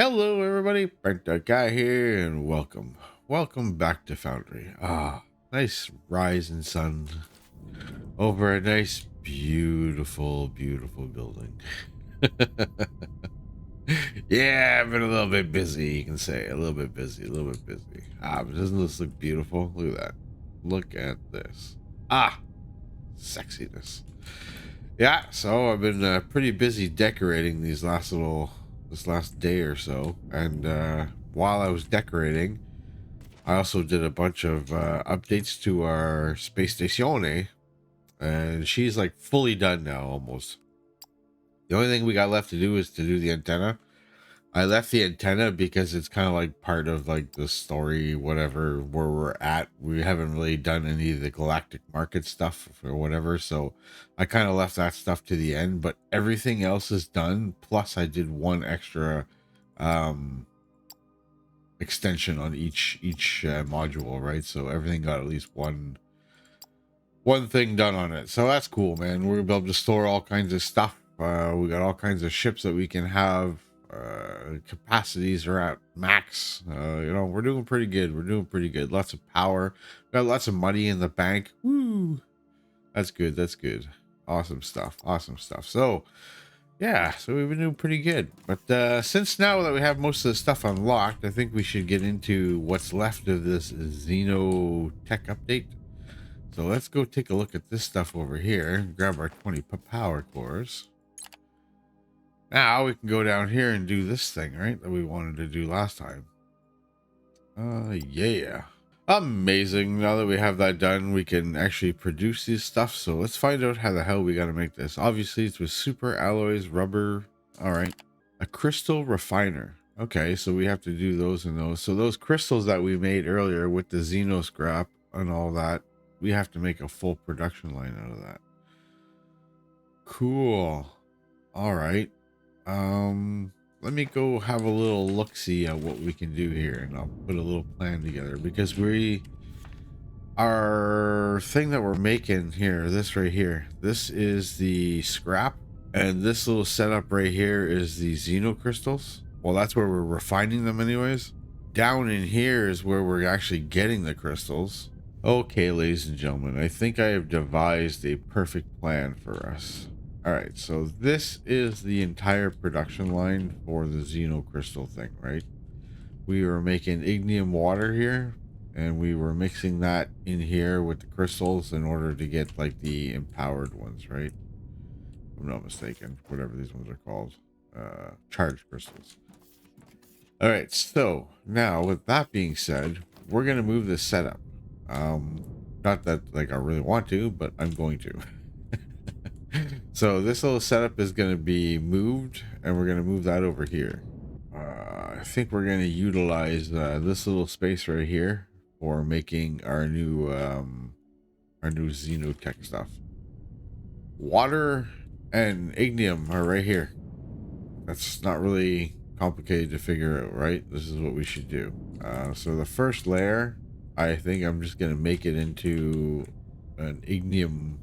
Hello, everybody. Burnedoutguy here, and welcome back to Foundry. Nice rising sun over a nice, beautiful building. Yeah, I've been a little bit busy. You can say a little bit busy, a little bit busy. But doesn't this look beautiful? Look at that. Look at this. Sexiness. Yeah, so I've been pretty busy decorating this last day or so, and while I was decorating, I also did a bunch of updates to our space station, and she's like fully done now almost. The only thing we got left to do is to do the antenna. I left the antenna because it's kind of like part of like the story, whatever, where we're at. We haven't really done any of the galactic market stuff or whatever. So I kind of left that stuff to the end, but everything else is done. Plus I did one extra um, extension on each module, right? So everything got at least one thing done on it. So that's cool, man. We're gonna be able to store all kinds of stuff. We got all kinds of ships that we can have. Capacities are at max. We're doing pretty good. We're doing pretty good. Lots of power. Got lots of money in the bank. Woo! That's good. That's good. Awesome stuff. Awesome stuff. So yeah, so we've been doing pretty good. But since now that we have most of the stuff unlocked, I think we should get into what's left of this Xenotech update. So let's go take a look at this stuff over here. Grab our 20 power cores. Now we can go down here and do this thing, right? That we wanted to do last time. Yeah. Amazing. Now that we have that done, we can actually produce this stuff. So let's find out how the hell we got to make this. Obviously, it's with super alloys, rubber. All right. A crystal refiner. Okay, so we have to do those and those. So those crystals that we made earlier with the Xeno scrap and all that, we have to make a full production line out of that. Cool. All right. Let me go have a little look-see at what we can do here, and I'll put a little plan together, because our thing that we're making here, this right here, this is the scrap, and this little setup right here is the Xeno crystals. Well, that's where we're refining them anyways. Down in here is where we're actually getting the crystals. Okay, ladies and gentlemen, I think I have devised a perfect plan for us. All right, so this is the entire production line for the Xeno crystal thing, right? We were making ignium water here, and we were mixing that in here with the crystals in order to get like the empowered ones, right? If I'm not mistaken, whatever these ones are called, charged crystals. All right, so now with that being said, we're gonna move this setup. Not that like I really want to, but I'm going to. So this little setup is going to be moved, and we're going to move that over here. I think we're going to utilize this little space right here for making our new Xenotech stuff. Water and ignium are right here. That's not really complicated to figure out, right? This is what we should do. So the first layer, I think I'm just going to make it into an ignium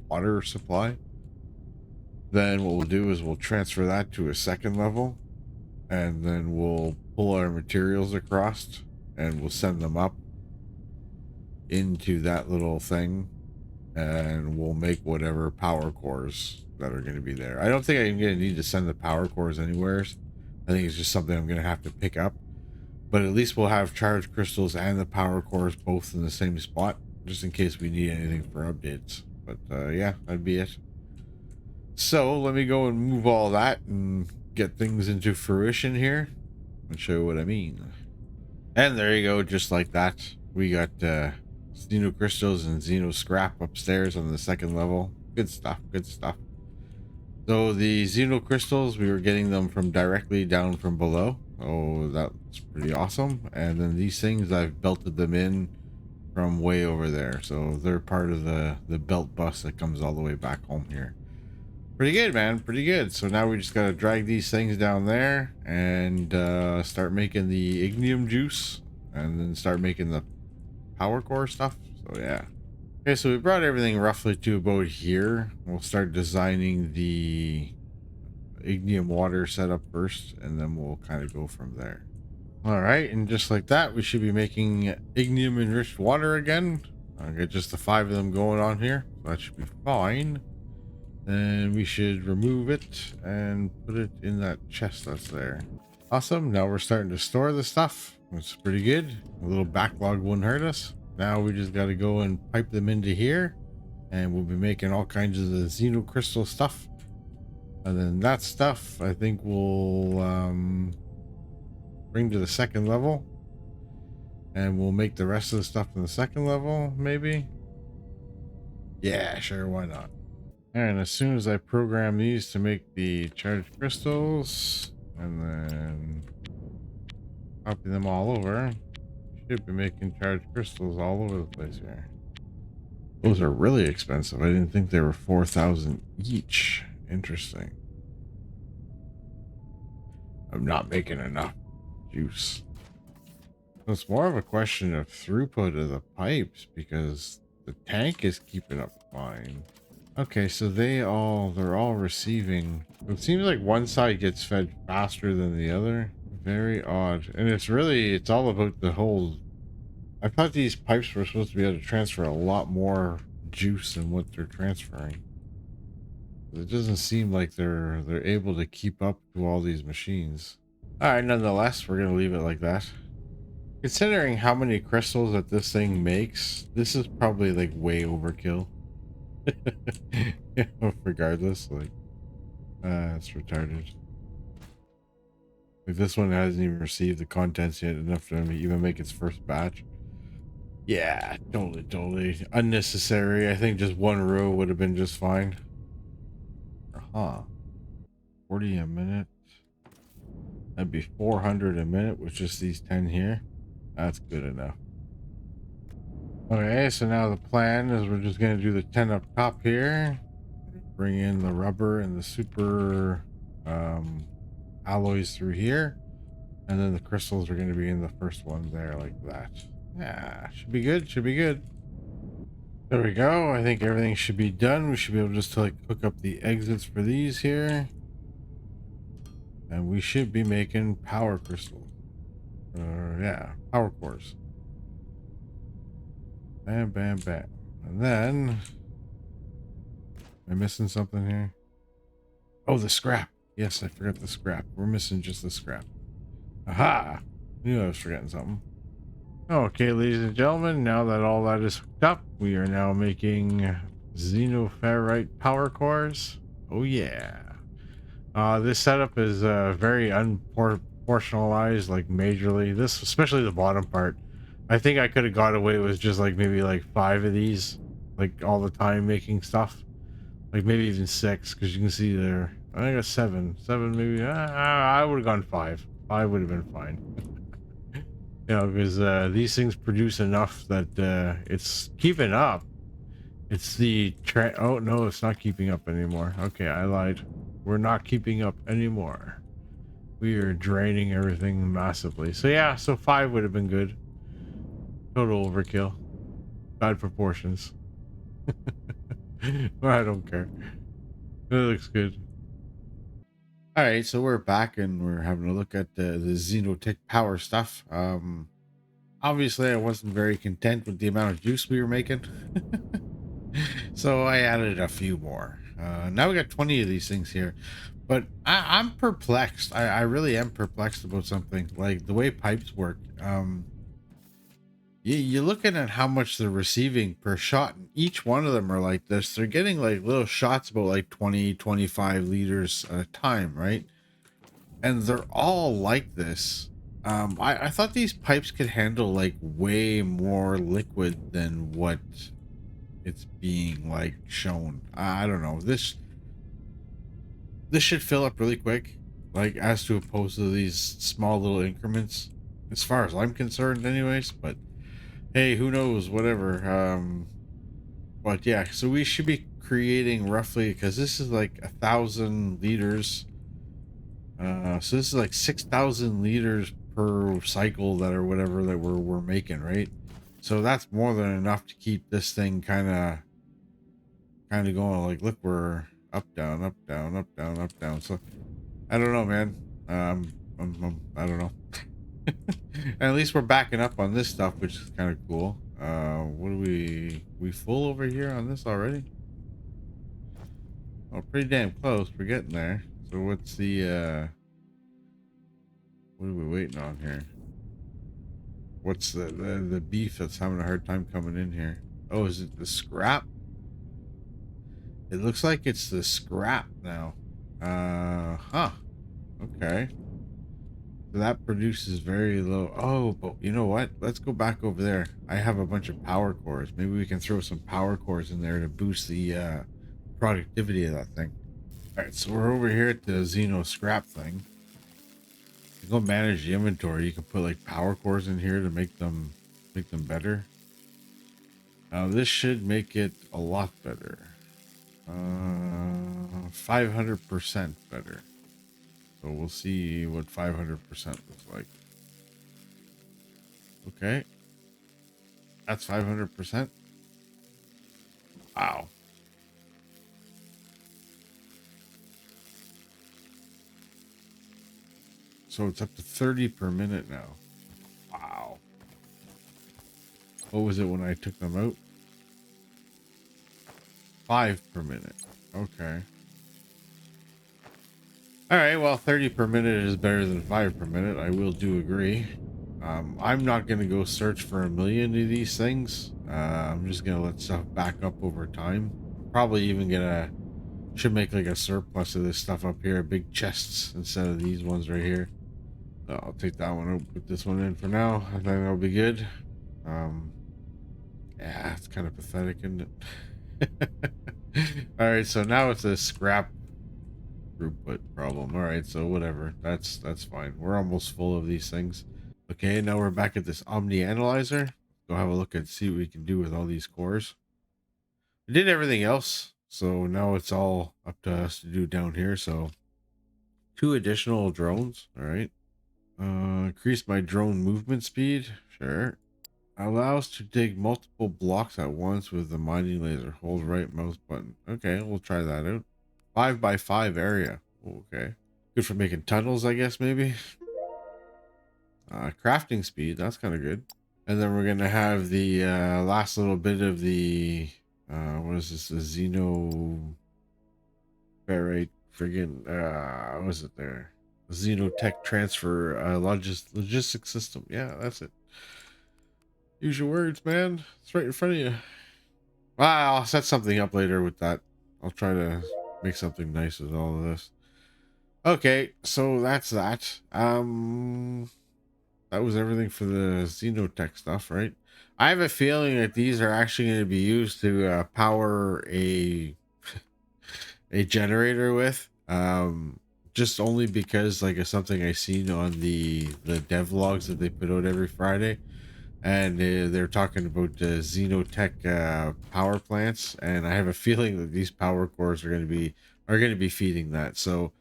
water supply. Then what we'll do is we'll transfer that to a second level, and then we'll pull our materials across and we'll send them up into that little thing, and we'll make whatever power cores that are going to be there. I don't think I'm going to need to send the power cores anywhere. I think it's just something I'm going to have to pick up, but at least we'll have charged crystals and the power cores both in the same spot, just in case we need anything for updates. But yeah, that'd be it. So let me go and move all that and get things into fruition here and show you what I mean. And there you go, just like that. We got Xeno crystals and Xeno scrap upstairs on the second level. Good stuff, good stuff. So the Xeno crystals, we were getting them from directly down from below. Oh, that's pretty awesome. And then these things, I've belted them in from way over there, so they're part of the belt bus that comes all the way back home here. Pretty good, man, pretty good. So now we just gotta drag these things down there and start making the ignium juice, and then start making the power core stuff. So yeah. Okay, so we brought everything roughly to about here. We'll start designing the ignium water set up first, and then we'll kind of go from there. All right, and just like that, we should be making ignium enriched water again. I'll get just the 5 of them going on here. So that should be fine. And we should remove it and put it in that chest that's there. Awesome. Now we're starting to store the stuff. It's pretty good. A little backlog wouldn't hurt us. Now we just got to go and pipe them into here, and we'll be making all kinds of the Xeno crystal stuff. And then that stuff, I think we'll bring to the second level, and we'll make the rest of the stuff in the second level, maybe. Yeah, sure, why not? And as soon as I program these to make the charged crystals, and then copy them all over, should be making charged crystals all over the place here. Those are really expensive. I didn't think they were 4,000 each. Interesting. I'm not making enough juice. It's more of a question of throughput of the pipes, because the tank is keeping up fine. Okay, so they're all receiving. It seems like one side gets fed faster than the other. Very odd. And it's all about the whole. I thought these pipes were supposed to be able to transfer a lot more juice than what they're transferring. It doesn't seem like they're able to keep up to all these machines. All right, nonetheless, we're gonna leave it like that. Considering how many crystals that this thing makes, this is probably like way overkill. Regardless, like, it's retarded. Like, this one hasn't even received the contents yet enough to even make its first batch. Yeah, totally unnecessary. I think just one row would have been just fine. 40 a minute. That'd be 400 a minute with just these 10 here. That's good enough. Okay, so now the plan is we're just going to do the 10 up top here. Bring in the rubber and the super alloys through here. And then the crystals are going to be in the first one there, like that. Yeah, should be good. Should be good. There we go. I think everything should be done. We should be able just to like hook up the exits for these here. And we should be making power crystals. Yeah, power cores. Bam, bam, bam. And then, am I missing something here? Oh, the scrap. Yes, I forgot the scrap. We're missing just the scrap. Aha! I knew I was forgetting something. Okay, ladies and gentlemen, now that all that is hooked up, we are now making xenoferrite power cores. Oh yeah. This setup is very unproportionalized, like majorly. This, especially the bottom part. I think I could have got away with just like maybe like 5 of these, like all the time making stuff. Like maybe even 6, because you can see there. I think it's 7. 7 maybe. I would have gone 5. 5 would have been fine. You know, because these things produce enough that it's keeping up. It's the oh no, it's not keeping up anymore. Okay, I lied. We're not keeping up anymore. We are draining everything massively. So yeah, so 5 would have been good. Total overkill. Bad proportions. Well, I don't care. It looks good. All right, so we're back and we're having a look at the Xenotech power stuff. Obviously, I wasn't very content with the amount of juice we were making, so I added a few more. Now we got 20 of these things here, but I'm perplexed. I really am perplexed about something, like the way pipes work. You're looking at how much they're receiving per shot, and each one of them are like this. They're getting like little shots about like 20-25 liters at a time, right? And they're all like this. I thought these pipes could handle like way more liquid than what it's being like shown. I don't know. This should fill up really quick, like as to opposed to these small little increments, as far as I'm concerned anyways. But hey, who knows, whatever. But yeah, so we should be creating roughly, because this is like 1,000 liters, so this is like 6,000 liters per cycle that or whatever that we're making, right? So that's more than enough to keep this thing kind of going. Like, look, we're up down up down up down up down. So I don't know, man. I don't know. At least we're backing up on this stuff, which is kind of cool. What are we full over here on this already? Oh, pretty damn close. We're getting there. So what's the what are we waiting on here? What's the beef that's having a hard time coming in here? Oh, is it the scrap? It looks like it's the scrap now. Huh. Okay. So that produces very low. Oh, but you know what? Let's go back over there. I have a bunch of power cores. Maybe we can throw some power cores in there to boost the productivity of that thing. All right, so we're over here at the Xeno scrap thing. You go manage the inventory. You can put like power cores in here to make them better. Now this should make it a lot better. 500% better. So we'll see what 500% looks like. Okay. That's 500%. Wow. So it's up to 30 per minute now. Wow. What was it when I took them out? 5 per minute. Okay. All right, well, 30 per minute is better than 5 per minute. I will do agree. I'm not going to go search for a million of these things. I'm just going to let stuff back up over time. Probably even should make like a surplus of this stuff up here, big chests instead of these ones right here. I'll take that one out, put this one in for now. I think that'll be good. Yeah, it's kind of pathetic, isn't it? All right, so now it's a scrap throughput problem. All right, so whatever. That's fine. We're almost full of these things. Okay, now we're back at this Omni Analyzer. Go have a look and see what we can do with all these cores. I did everything else, so now it's all up to us to do down here. So 2 additional drones. All right. Increase my drone movement speed. Sure. Allows to dig multiple blocks at once with the mining laser. Hold right mouse button. Okay, we'll try that out. 5x5 area. Okay. Good for making tunnels, I guess, maybe. Crafting speed. That's kind of good. And then we're going to have the last little bit of the... what is this? The Xeno... Ferrite friggin... what was it there? Xenotech transfer logistics system. Yeah, that's it. Use your words, man. It's right in front of you. I'll set something up later with that. I'll try to make something nice with all of this. Okay, so that's that. That was everything for the Xenotech stuff, right? I have a feeling that these are actually going to be used to power a generator with. Just only because like it's something I seen on the dev logs that they put out every Friday. And they're talking about Xenotech power plants, and I have a feeling that these power cores are going to be feeding that. So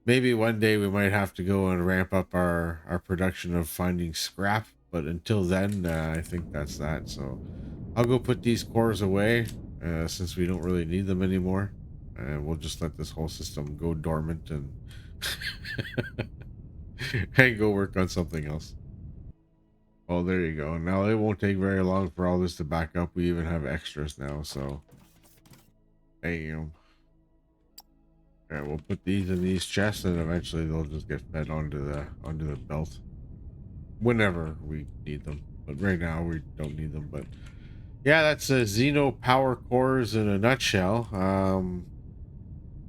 maybe one day we might have to go and ramp up our production of finding scrap. But until then, I think that's that. So I'll go put these cores away since we don't really need them anymore, and we'll just let this whole system go dormant and and go work on something else. Oh, there you go. Now it won't take very long for all this to back up. We even have extras now, so damn. Yeah, we'll put these in these chests, and eventually they'll just get fed onto the belt whenever we need them. But right now we don't need them. But yeah, that's a Xeno power cores in a nutshell.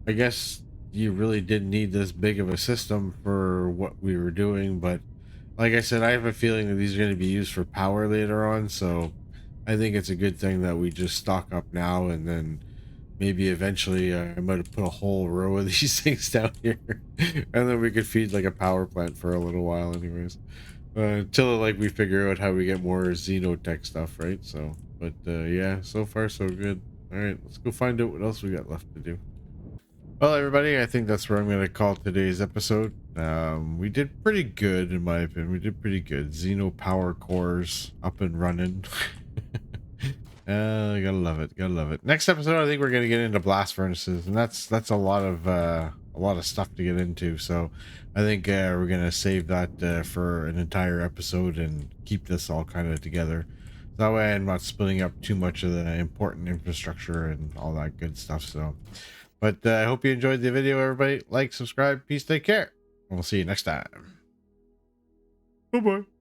I guess you really didn't need this big of a system for what we were doing, but like I said, I have a feeling that these are going to be used for power later on, so I think it's a good thing that we just stock up now, and then maybe eventually I might have put a whole row of these things down here, and then we could feed like a power plant for a little while anyways, until like we figure out how we get more Xenotech stuff, right? So, but yeah, so far so good. All right, let's go find out what else we got left to do. Well, everybody, I think that's where I'm going to call today's episode. We did pretty good, in my opinion. We did pretty good. Xeno power cores up and running. Gotta love it. Gotta love it. Next episode, I think we're going to get into blast furnaces, and that's a lot of a lot of stuff to get into. So I think we're gonna save that for an entire episode and keep this all kind of together. That way I'm not splitting up too much of the important infrastructure and all that good stuff. So, but I hope you enjoyed the video, everybody. Like, subscribe, peace, take care, and we'll see you next time. Bye bye.